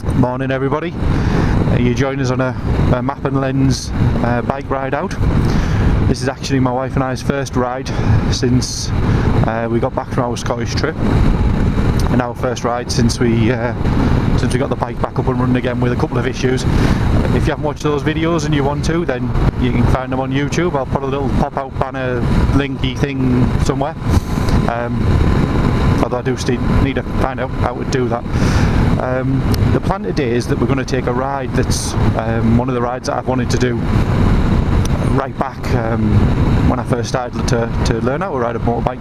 Morning everybody. You join us on a Map and Lens bike ride out. This is actually my wife and I's first ride since we got back from our Scottish trip, and our first ride since we got the bike back up and running again with a couple of issues. If you haven't watched those videos and you want to, then you can find them on YouTube. I'll put a little pop-out banner linky thing somewhere. Although I do still need to find out how to do that. The plan today is that we're going to take a ride that's one of the rides that I've wanted to do right back when I first started to learn how to ride a motorbike,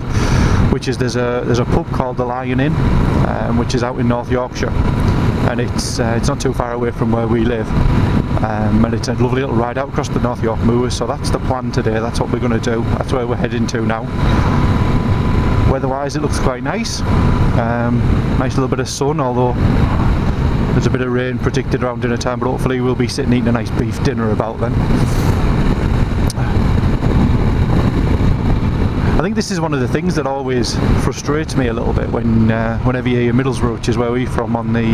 which is there's a pub called the Lion Inn, which is out in North Yorkshire, and it's not too far away from where we live, and it's a lovely little ride out across the North York moors. So that's the plan today. That's what we're going to do. That's where we're heading to now. Weather-wise, it looks quite nice. Nice little bit of sun, although there's a bit of rain predicted around dinner time, but hopefully we'll be sitting eating a nice beef dinner about then. I think this is one of the things that always frustrates me a little bit whenever you hear Middlesbrough, which is where we're from, on the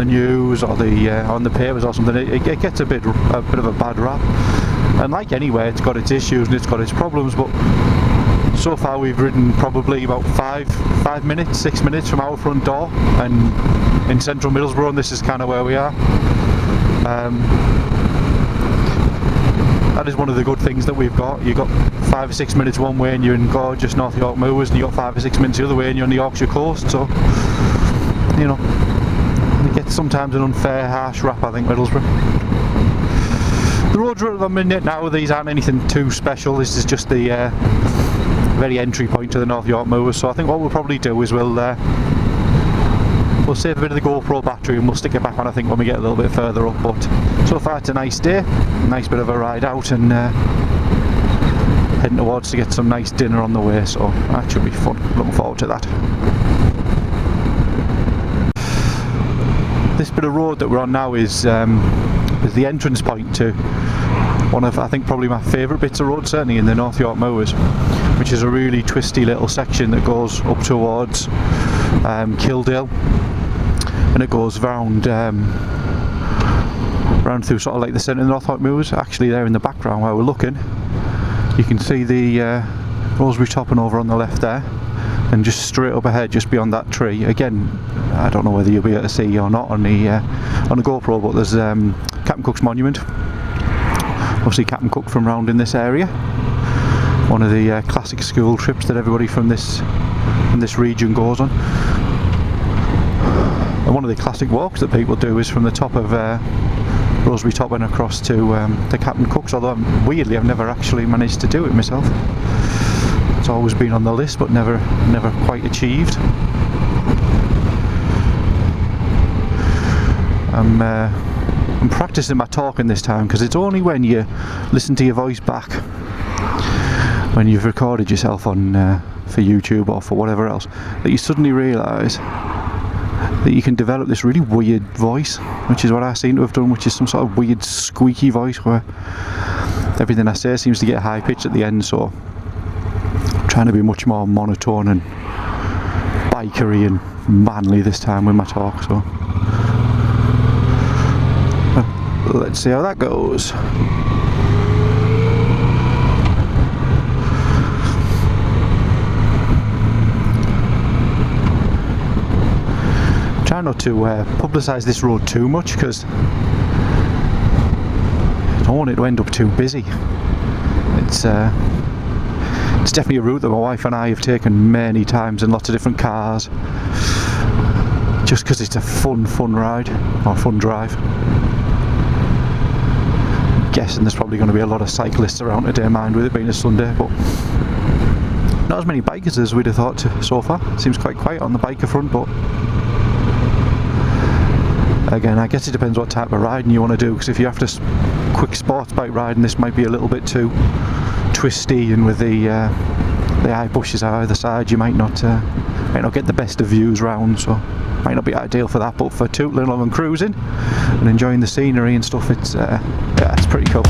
news or on the papers or something. It gets a bit of a bad rap, and like anywhere, it's got its issues and it's got its problems, but so far we've ridden probably about 6 minutes from our front door, and in central Middlesbrough, and this is kind of where we are. That is one of the good things that we've got. You've got 5 or 6 minutes one way and you're in gorgeous North York moors, and you've got 5 or 6 minutes the other way and you're on the Yorkshire coast. So, you know, it gets sometimes an unfair, harsh rap, I think, Middlesbrough. The roads are at the minute now, these aren't anything too special. This is just the very entry point to the North York moors. So I think what we'll probably do is we'll save a bit of the GoPro battery and we'll stick it back on, I think, when we get a little bit further up. But so far it's a nice day, a nice bit of a ride out, and heading towards to get some nice dinner on the way, so that should be fun. Looking forward to that. This bit of road that we're on now is the entrance point to one of, I think, probably my favourite bits of road, certainly in the North York moors, which is a really twisty little section that goes up towards Kildale, and it goes round through sort of like the centre of the North York moors. Actually, there in the background where we're looking, you can see the Rosebery Topping over on the left there, and just straight up ahead, just beyond that tree. Again, I don't know whether you'll be able to see or not on the GoPro, but there's Captain Cook's monument. Obviously Captain Cook from round in this area. One of the classic school trips that everybody from this region goes on. And one of the classic walks that people do is from the top of Rosebery Topping across to Captain Cook's, although weirdly I've never actually managed to do it myself. It's always been on the list but never quite achieved. I'm practicing my talking this time, because it's only when you listen to your voice back, when you've recorded yourself on for YouTube or for whatever else, that you suddenly realise that you can develop this really weird voice, which is what I seem to have done, which is some sort of weird squeaky voice where everything I say seems to get high pitched at the end. So I'm trying to be much more monotone and bikery and manly this time with my talk, so let's see how that goes. Try not to publicise this road too much, because I don't want it to end up too busy. It's definitely a route that my wife and I have taken many times in lots of different cars, just because it's a fun ride, or fun drive. I'm guessing there's probably going to be a lot of cyclists around today, mind with it being a Sunday, but not as many bikers as we'd have thought so far. It seems quite quiet on the biker front, but again, I guess it depends what type of riding you want to do, because if you're after quick sports bike riding, this might be a little bit too twisty, and with the high bushes either side, you might not get the best of views round, so might not be ideal for that. But for tootling along and cruising and enjoying the scenery and stuff, it's pretty cool.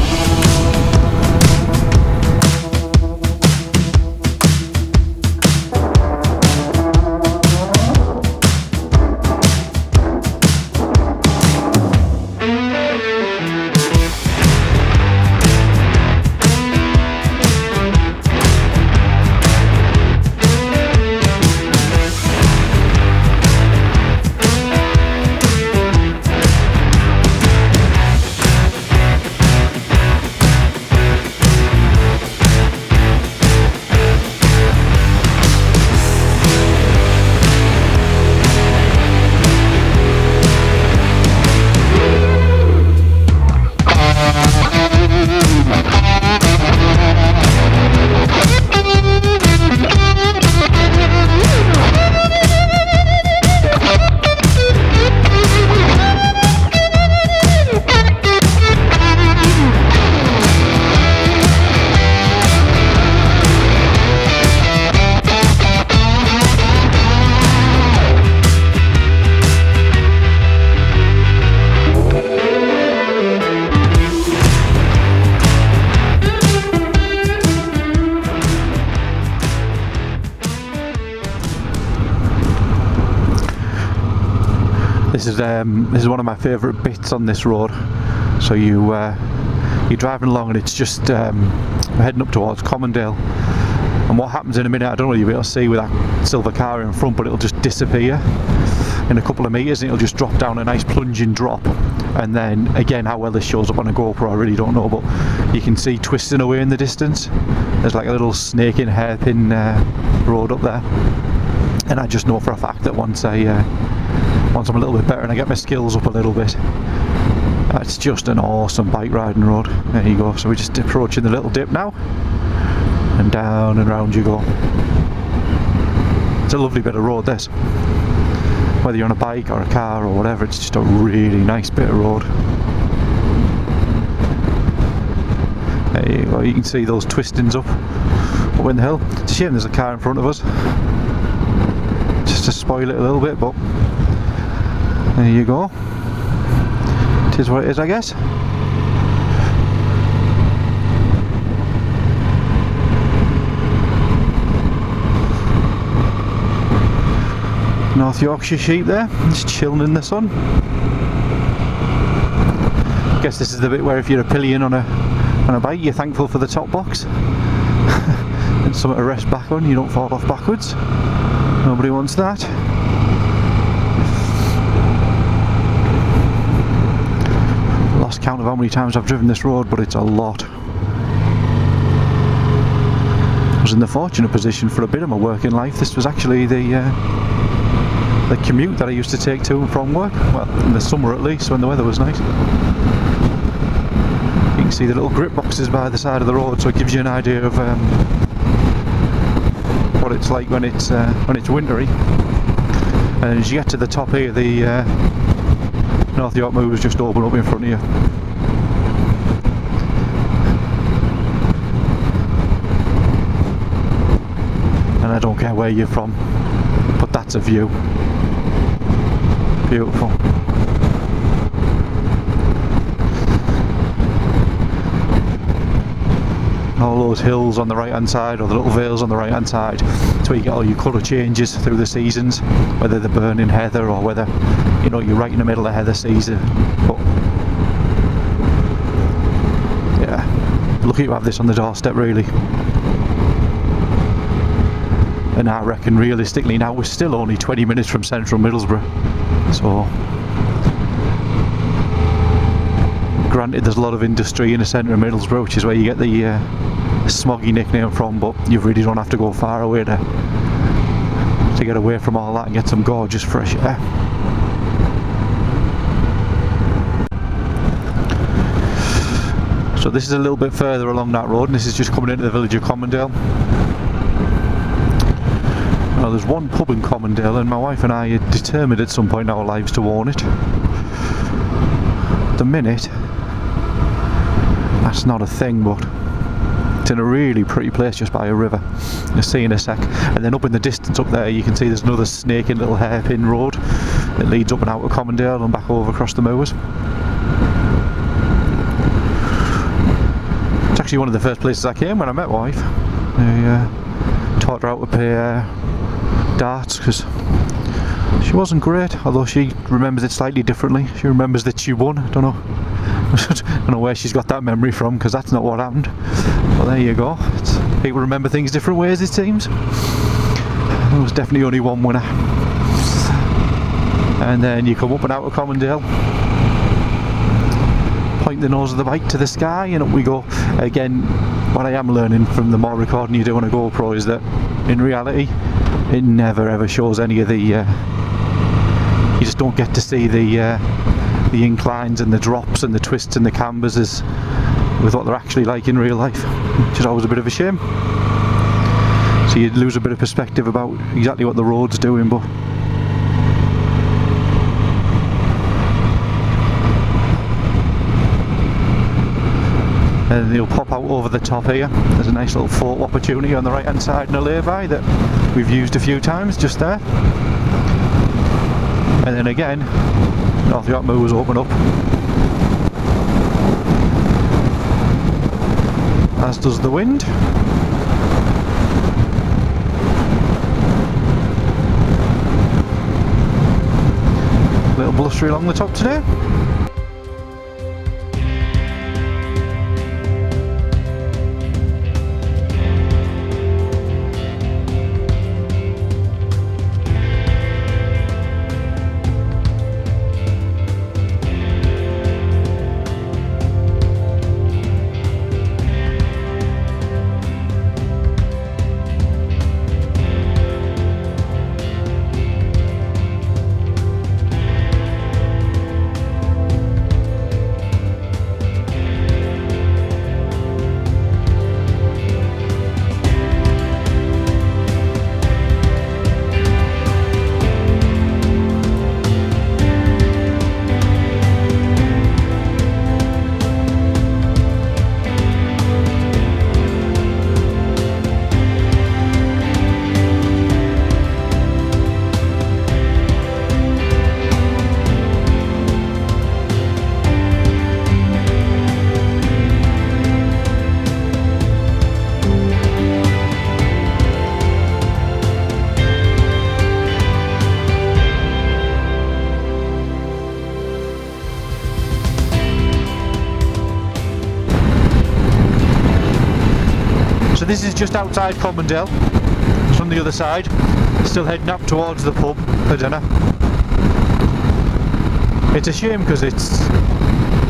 this is one of my favourite bits on this road. So you're driving along and it's just heading up towards Commondale. And what happens in a minute, I don't know if you'll be able to see with that silver car in front, but it'll just disappear in a couple of metres and it'll just drop down a nice plunging drop. And then again, how well this shows up on a GoPro I really don't know, but you can see twisting away in the distance. There's like a little snaking hairpin road up there. And I just know for a fact that once I'm a little bit better and I get my skills up a little bit, it's just an awesome bike riding road. There you go. So we're just approaching the little dip now, and down and round you go. It's a lovely bit of road, this. Whether you're on a bike or a car or whatever, it's just a really nice bit of road. There you go. You can see those twistings up in the hill. It's a shame there's a car in front of us, just to spoil it a little bit, but there you go. It is what it is, I guess. North Yorkshire sheep there, just chilling in the sun. Guess this is the bit where if you're a pillion on a bike, you're thankful for the top box and something to rest back on. You don't fall off backwards. Nobody wants that. Lost count of how many times I've driven this road, but it's a lot. I was in the fortunate position for a bit of my working life. This was actually the commute that I used to take to and from work. Well, in the summer at least, when the weather was nice. You can see the little grip boxes by the side of the road, so it gives you an idea of what it's like when it's wintry. And as you get to the top here, the North York movers just open up in front of you. And I don't care where you're from, but that's a view. Beautiful. All those hills on the right hand side, or the little vales on the right hand side, it's where you get all your colour changes through the seasons, whether they're burning heather or whether you're right in the middle of heather season. But yeah, lucky to have this on the doorstep, really. And I reckon realistically now we're still only 20 minutes from central Middlesbrough, so granted there's a lot of industry in the centre of Middlesbrough, which is where you get the smoggy nickname from, but you really don't have to go far away to get away from all that and get some gorgeous fresh air. So this is a little bit further along that road, and this is just coming into the village of Commondale. Now there's one pub in Commondale, and my wife and I had determined at some point in our lives to own it. At the minute, that's not a thing, but it's in a really pretty place just by a river. You'll see in a sec. And then up in the distance up there, you can see there's another snaking little hairpin road that leads up and out of Commondale and back over across the moors. It's actually one of the first places I came when I met my wife. I taught her how to play darts, because she wasn't great, although she remembers it slightly differently. She remembers that she won. I don't know. I don't know where she's got that memory from, because that's not what happened. Well, there you go. People remember things different ways, it seems. There was definitely only one winner. And then you come up and out of Commondale, point the nose of the bike to the sky, and up we go. Again, what I am learning from the more recording you do on a GoPro is that in reality it never ever shows any of the you just don't get to see the inclines and the drops and the twists and the cambers as with what they're actually like in real life, which is always a bit of a shame. So you lose a bit of perspective about exactly what the road's doing. But and you'll pop out over the top here. There's a nice little photo opportunity on the right hand side in a lay-by that we've used a few times just there. And then again, North York Moors open up, as does the wind. Little little blustery along the top today. So this is just outside Commondale. It's on the other side. Still heading up towards the pub for dinner. It's a shame because it's...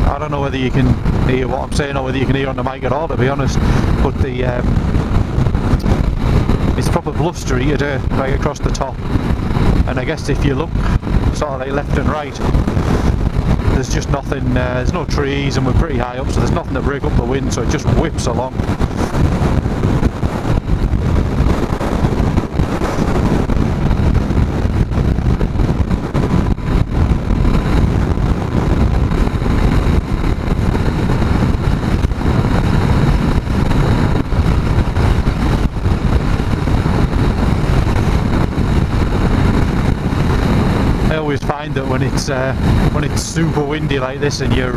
I don't know whether you can hear what I'm saying or whether you can hear on the mic at all, to be honest. But the it's proper blustery today, right across the top. And I guess if you look sort of like left and right, there's just nothing, there's no trees and we're pretty high up, so there's nothing to break up the wind, so it just whips along. Find that when it's super windy like this and you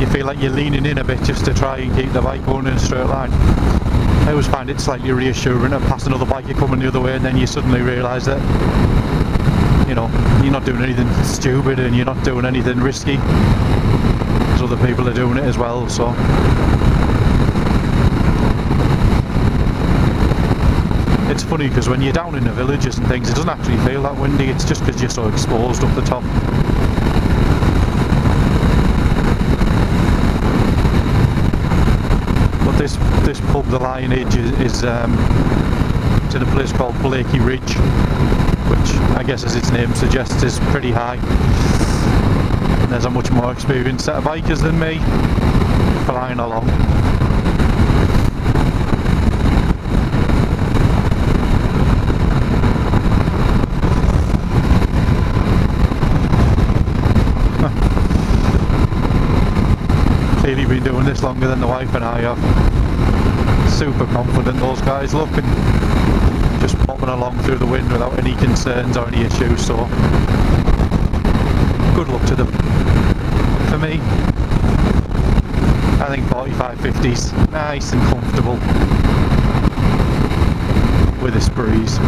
feel like you're leaning in a bit just to try and keep the bike going in a straight line, I always find it slightly reassuring to pass another biker coming the other way and then you suddenly realise that, you know, you're not doing anything stupid and you're not doing anything risky, because other people are doing it as well. So it's funny because when you're down in the villages and things, it doesn't actually feel that windy. It's just because you're so exposed up the top. But this pub, the Lion Edge, is it's in a place called Blakey Ridge, which I guess, as its name suggests, is pretty high. And there's a much more experienced set of bikers than me flying along. Clearly been doing this longer than the wife and I have. Super confident those guys look, and just popping along through the wind without any concerns or any issues, so good luck to them. For me, I think 45-50's nice and comfortable with this breeze.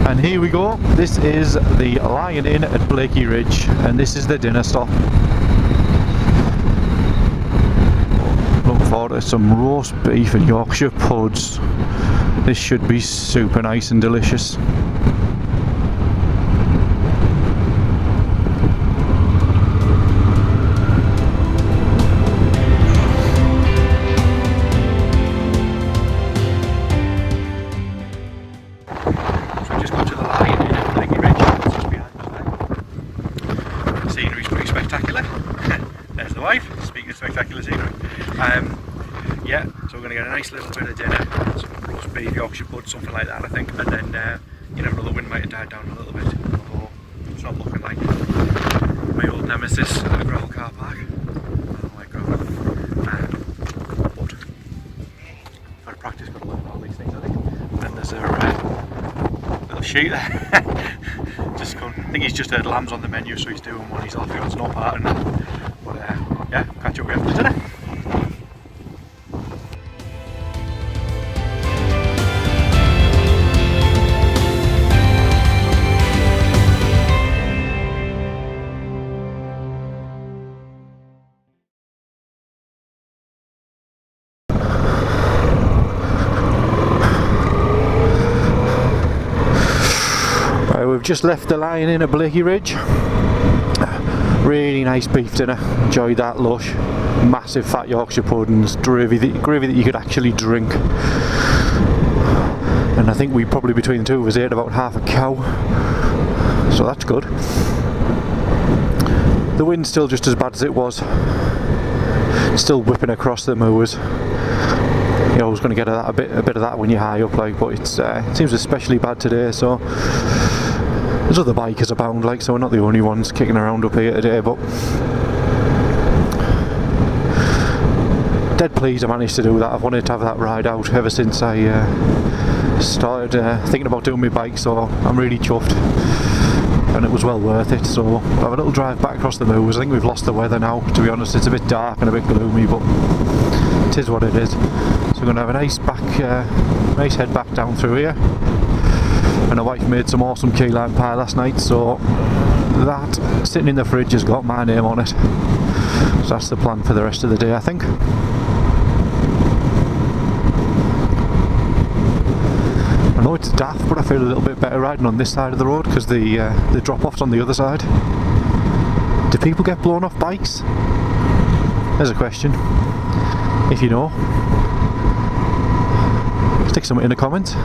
And here we go, this is the Lion Inn at Blakey Ridge, and this is the dinner stop. Look forward to some roast beef and Yorkshire puds. This should be super nice and delicious. Yeah, so we're going to get a nice little bit of dinner, some roast beef, Yorkshire pudding, something like that I think, and then you never know, the wind might have died down a little bit, although it's not looking like my old nemesis, a gravel car park. I don't like gravel, but I've got to practice, got to learn all these things I think. And there's a sheet there. Just couldn't. I think he's just heard lambs on the menu, so he's doing one. He's off. He wants no part in that. But yeah, catch up with you after dinner. We've just left the Lion Inn at Blakey Ridge. Really nice beef dinner. Enjoyed that, lush. Massive fat Yorkshire puddings, gravy that you could actually drink. And I think we probably between the two of us ate about half a cow. So that's good. The wind's still just as bad as it was. Still whipping across the moors. You're always going to get a bit of that when you're high up, like, but it seems especially bad today. So there's other bikers abound, like, so we're not the only ones kicking around up here today. But dead pleased I managed to do that. I've wanted to have that ride out ever since I started thinking about doing my bike, so I'm really chuffed, and it was well worth it. So we'll have a little drive back across the moors. I think we've lost the weather now, to be honest. It's a bit dark and a bit gloomy, but it is what it is. So we're going to have a nice head back down through here. And the wife made some awesome key lime pie last night, so that sitting in the fridge has got my name on it. So that's the plan for the rest of the day, I think. I know it's daft, but I feel a little bit better riding on this side of the road because the drop-off's on the other side. Do people get blown off bikes? There's a question. If you know, stick something in the comments.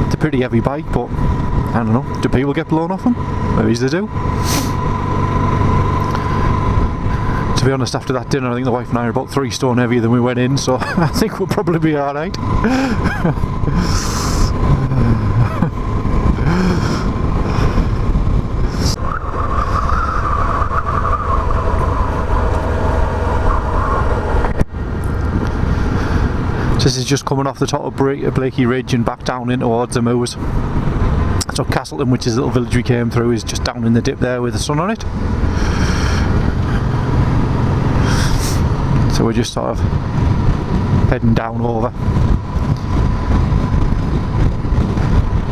It's a pretty heavy bike, but I don't know. Do people get blown off them? Maybe they do. To be honest, after that dinner, I think the wife and I are about 3 stone heavier than we went in, so I think we'll probably be alright. This is just coming off the top of Blakey Ridge and back down in towards the moors. So Castleton, which is the little village we came through, is just down in the dip there with the sun on it. So we're just sort of heading down over.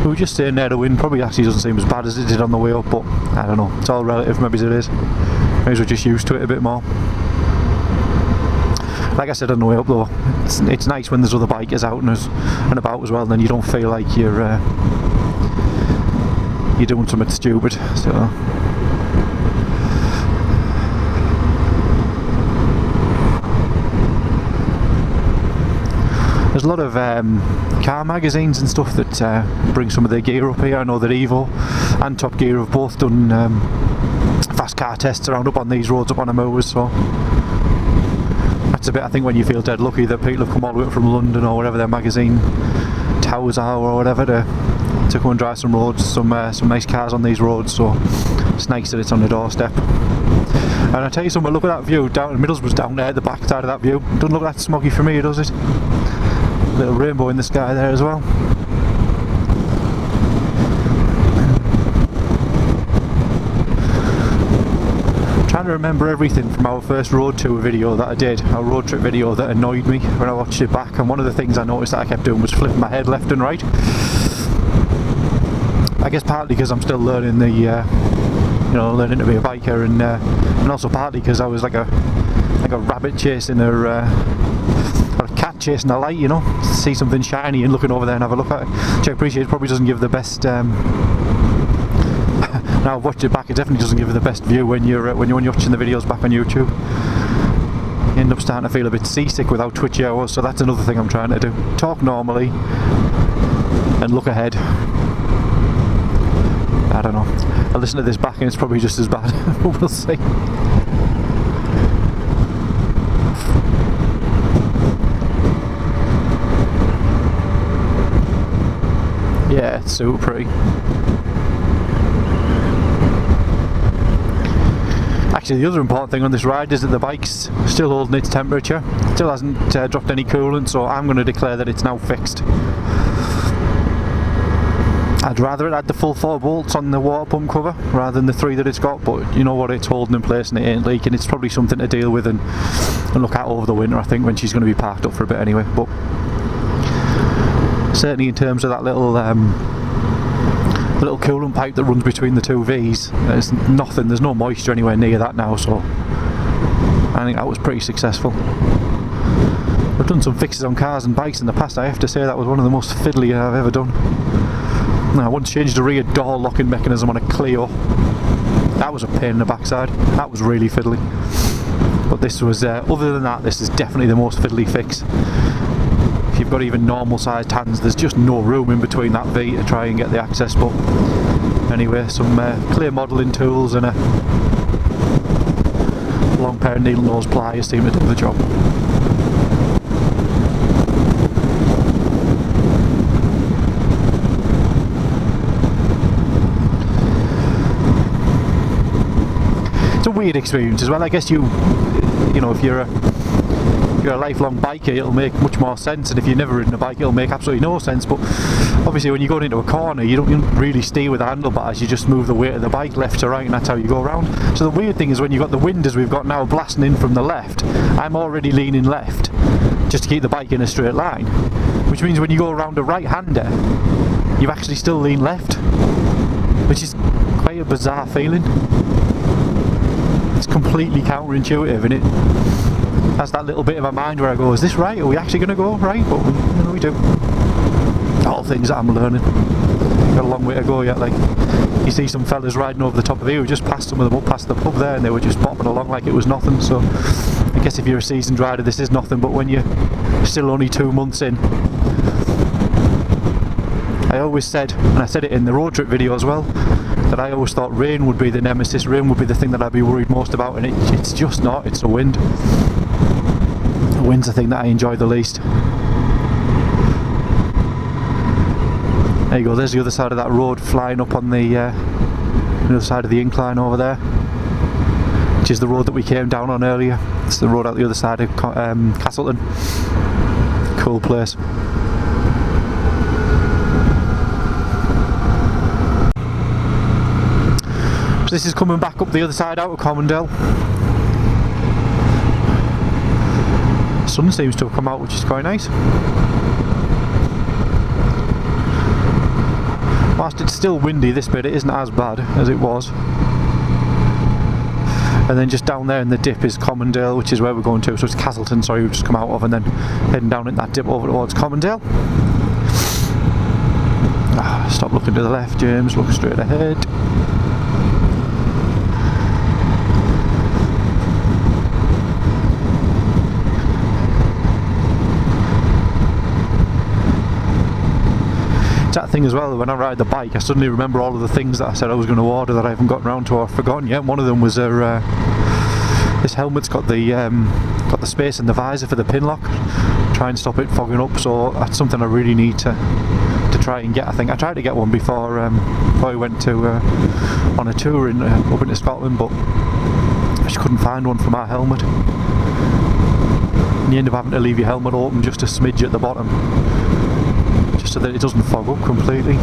We were just saying there, the wind probably actually doesn't seem as bad as it did on the way up, but I don't know, it's all relative. Maybe it is. Maybe we're just used to it a bit more. Like I said on the way up though, it's nice when there's other bikers out and about as well, and then you don't feel like you're doing something stupid. So there's a lot of car magazines and stuff that bring some of their gear up here. I know that Evo and Top Gear have both done fast car tests around up on these roads up on the moors, so that's a bit, I think, when you feel dead lucky that people have come all the way up from London or wherever their magazine towers are or whatever to go and drive some roads, some nice cars on these roads. So it's nice that it's on the doorstep. And I tell you something, look at that view down. Middlesbrough's down there at the back side of that view. Doesn't look that smoggy for me, does it? Little rainbow in the sky there as well. Trying to remember everything from our first road tour video that I did, our road trip video that annoyed me when I watched it back, and one of the things I noticed that I kept doing was flipping my head left and right. I guess partly because I'm still learning learning to be a biker, and also partly because I was like a rabbit chasing or a cat chasing a light, see something shiny and looking over there and have a look at it, which I appreciate. Probably doesn't give the best now I've watched it back, it definitely doesn't give you the best view when you're watching the videos back on YouTube. You end up starting to feel a bit seasick without twitchy hours, so that's another thing I'm trying to do. Talk normally and look ahead. I don't know. I'll listen to this back and it's probably just as bad. We'll see. Yeah, it's super pretty. Actually, the other important thing on this ride is that the bike's still holding its temperature. It still hasn't dropped any coolant, so I'm going to declare that it's now fixed. I'd rather it had the full 4 bolts on the water pump cover rather than the 3 that it's got, but you know what, it's holding in place and it ain't leaking. It's probably something to deal with and look at over the winter, I think, when she's going to be parked up for a bit anyway. But certainly in terms of that little coolant pipe that runs between the 2 V's, there's nothing, there's no moisture anywhere near that now, so I think that was pretty successful. I've done some fixes on cars and bikes in the past. I have to say that was one of the most fiddly I've ever done. I once changed the rear door locking mechanism on a Clio. That was a pain in the backside. That was really fiddly. But this was, other than that, this is definitely the most fiddly fix. If you've got even normal sized hands, there's just no room in between that V to try and get the access. But anyway, some clear modelling tools and a long pair of needle nose pliers seem to do the job. It's a weird experience as well. I guess you know, if you're a lifelong biker, it'll make much more sense, and if you've never ridden a bike, it'll make absolutely no sense. But obviously when you're going into a corner, you don't really steer with the handlebars, you just move the weight of the bike left to right, and that's how you go around. So the weird thing is when you've got the wind as we've got now blasting in from the left, I'm already leaning left just to keep the bike in a straight line, which means when you go around a right-hander, you actually still lean left, which is quite a bizarre feeling. It's completely counterintuitive, and it has that little bit of my mind where I go, is this right? Are we actually going to go right? But we do. All things that I'm learning. Got a long way to go yet. Like, you see some fellas riding over the top of you. We just passed some of them up past the pub there, and they were just bopping along like it was nothing. So I guess if you're a seasoned rider, this is nothing. But when you're still only 2 months in, I always said, and I said it in the road trip video as well, that I always thought rain would be the nemesis, rain would be the thing that I'd be worried most about, and it's just not. It's the wind. The wind's the thing that I enjoy the least. There you go, there's the other side of that road flying up on the other side of the incline over there, which is the road that we came down on earlier. It's the road out the other side of Castleton. Cool place. This is coming back up the other side out of Commondale. Sun seems to have come out, which is quite nice. Whilst it's still windy this bit, it isn't as bad as it was. And then just down there in the dip is Commondale, which is where we're going to. So it's Castleton, sorry, we've just come out of, and then heading down in that dip over towards Commondale. Stop looking to the left, James, look straight ahead. That thing as well, when I ride the bike, I suddenly remember all of the things that I said I was going to order that I haven't gotten around to or forgotten yet. One of them was this helmet's got the space in the visor for the pin lock. Try and stop it fogging up, so that's something I really need to try and get. I think I tried to get one before I went to on a tour up into Scotland, but I just couldn't find one for my helmet. And you end up having to leave your helmet open just a smidge at the bottom, just so that it doesn't fog up completely.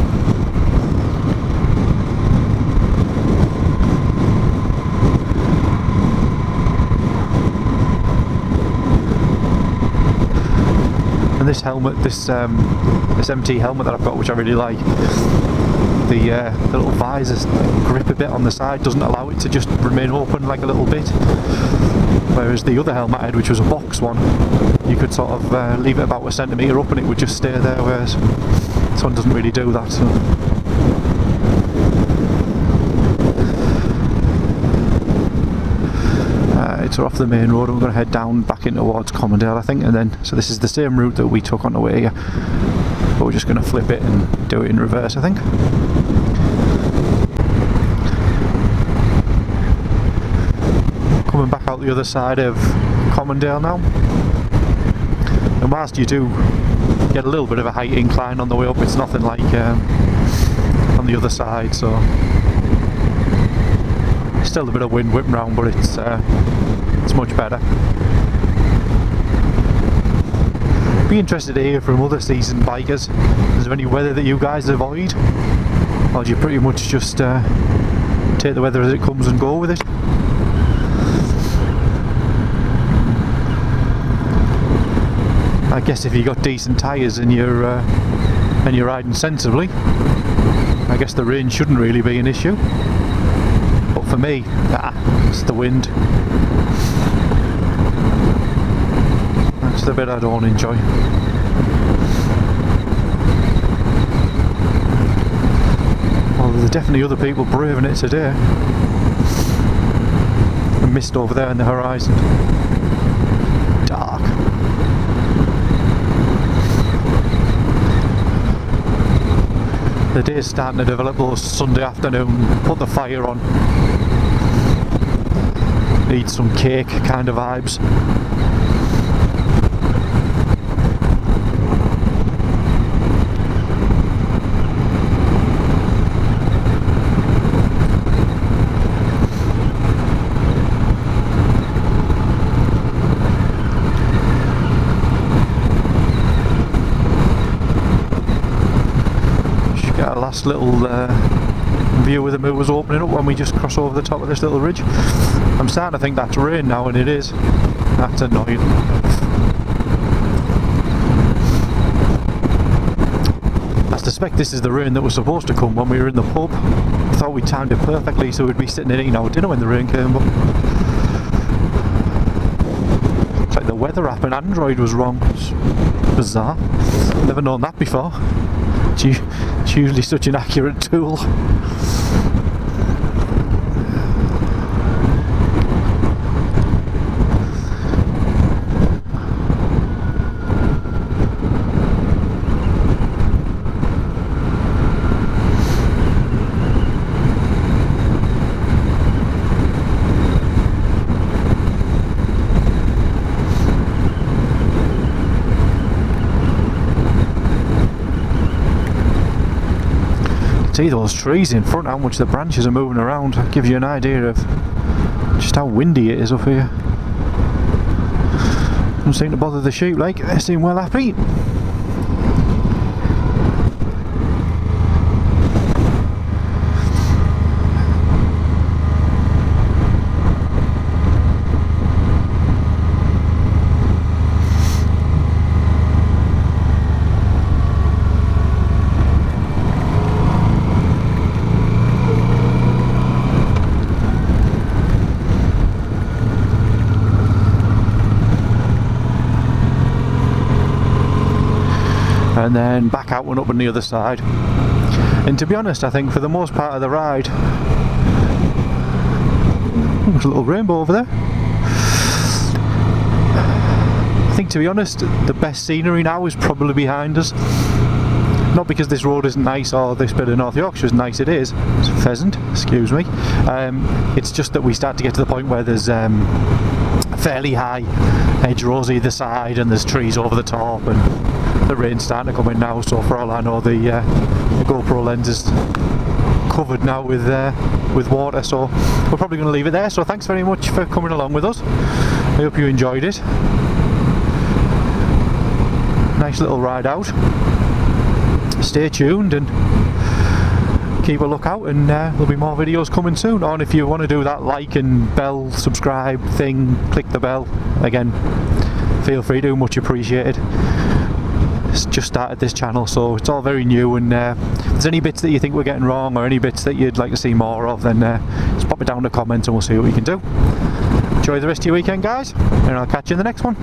And this helmet, this MT helmet that I've got, which I really like, the little visors grip a bit on the side doesn't allow it to just remain open like a little bit. Whereas the other helmet I had, which was a box one, you could sort of leave it about a centimetre up and it would just stay there, whereas this one doesn't really do that. So. So we're off the main road and we're going to head down back in towards Commondale, I think, and then, so this is the same route that we took on the way here, but we're just going to flip it and do it in reverse, I think. Coming back out the other side of Commondale now, and whilst you do get a little bit of a height incline on the way up, it's nothing like on the other side, so still a bit of wind whipping round, but it's much better. Be interested to hear from other seasoned bikers. Is there any weather that you guys avoid? or do you pretty much just take the weather as it comes and go with it? I guess if you got decent tyres and you're riding sensibly, I guess the rain shouldn't really be an issue. But for me, it's the wind. That's the bit I don't enjoy. Well, there's definitely other people braving it today. The mist over there in the horizon. Dark. The day's starting to develop those Sunday afternoon, put the fire on, eat some cake kind of vibes. Last little view of the moon was opening up when we just cross over the top of this little ridge. I'm starting to think that's rain now, and it is. That's annoying. I suspect this is the rain that was supposed to come when we were in the pub. I thought we timed it perfectly so we'd be sitting and eating our dinner when the rain came, but it's like the weather app in Android was wrong. It's bizarre. Never known that before. It's usually such an accurate tool. See those trees in front, how much the branches are moving around. That gives you an idea of just how windy it is up here. Doesn't seem to bother the sheep, like, they seem well happy. And then back out and up on the other side. And to be honest, I think for the most part of the ride, there's a little rainbow over there. I think, to be honest, the best scenery now is probably behind us. Not because this road isn't nice or this bit of North Yorkshire is nice, it is. It's a pheasant, excuse me. It's just that we start to get to the point where there's fairly high hedgerows either side and there's trees over the top, and the rain's starting to come in now, so for all I know the GoPro lens is covered now with water, so we're probably going to leave it there. So thanks very much for coming along with us. I hope you enjoyed it. Nice little ride out. Stay tuned and keep a lookout, and there'll be more videos coming soon. And if you want to do that like and bell subscribe thing, click the bell again, feel free to, much appreciated. It's just started this channel, so it's all very new, and if there's any bits that you think we're getting wrong or any bits that you'd like to see more of, then just pop it down in the comments and we'll see what we can do. Enjoy the rest of your weekend, guys, and I'll catch you in the next one.